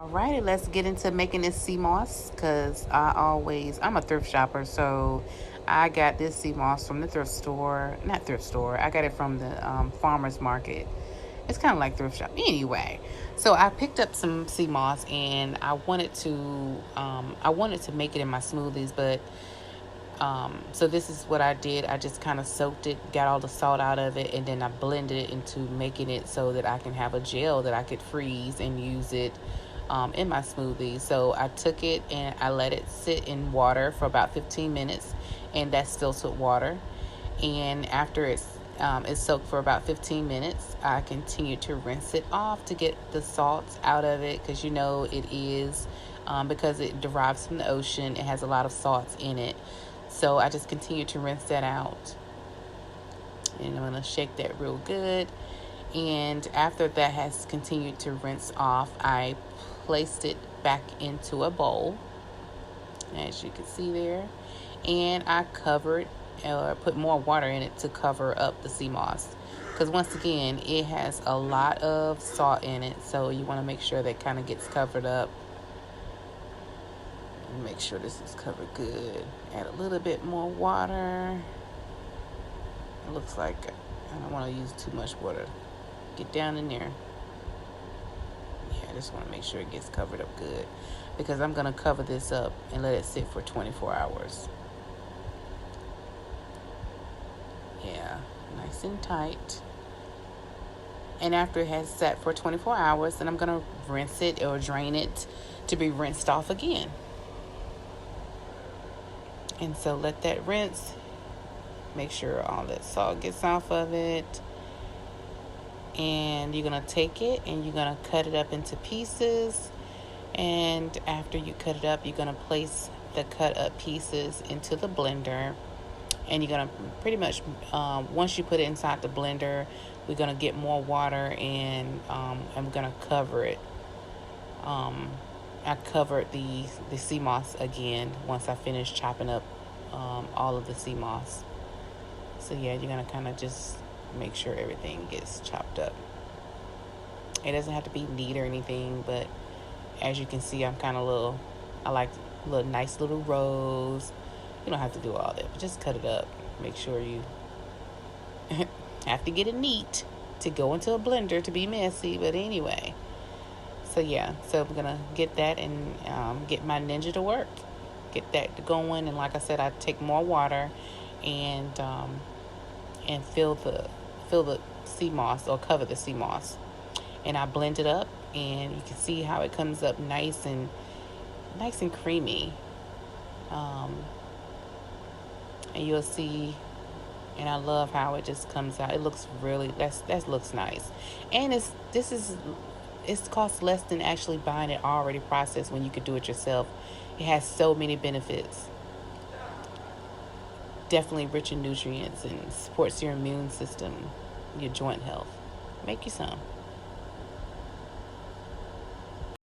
Alrighty, let's get into making this sea moss because I'm a thrift shopper, so I got this sea moss from the thrift store. Not thrift store, I got it from the farmer's market. It's kind of like thrift shop. Anyway, so I picked up some sea moss and I wanted to make it in my smoothies, but so this is what I did. I just kind of soaked it, got all the salt out of it, and then I blended it into making it so that I can have a gel that I could freeze and use it in my smoothie. So I took it and I let it sit in water for about 15 minutes, and that's distilled water. And after it's soaked for about 15 minutes, I continue to rinse it off to get the salts out of it, because it is because it derives from the ocean. It has a lot of salts in it. So I just continue to rinse that out, and I'm going to shake that real good. And after that has continued to rinse off, I placed it back into a bowl, as you can see there, and I covered or put more water in it to cover up the sea moss, because once again it has a lot of salt in it, so you want to make sure that kind of gets covered up. Make sure this is covered good. Add a little bit more water. It looks like I don't want to use too much water. Get down in there. Yeah, I just want to make sure it gets covered up good, because I'm going to cover this up and let it sit for 24 hours. Yeah, nice and tight. And after it has sat for 24 hours, then I'm going to rinse it or drain it to be rinsed off again. And so let that rinse. Make sure all that salt gets off of it. And you're going to take it and you're going to cut it up into pieces. And after you cut it up, you're going to place the cut up pieces into the blender. And you're going to pretty much, once you put it inside the blender, we're going to get more water, and I'm going to cover it. I covered the sea moss again once I finished chopping up all of the sea moss. So yeah, you're going to kind of just make sure everything gets chopped up. It doesn't have to be neat or anything, but as you can see, I like little nice little rows. You don't have to do all that, but just cut it up. Make sure you have to get it neat to go into a blender to be messy, but anyway. So yeah, so I'm gonna get that and get my Ninja to work, get that going. And like I said, I take more water and fill the sea moss, or cover the sea moss, and I blend it up, and you can see how it comes up nice and creamy. And you'll see, and I love how it just comes out. It looks really that looks nice, and it costs less than actually buying it already processed when you could do it yourself. It has so many benefits. Definitely rich in nutrients and supports your immune system, your joint health. Make you some.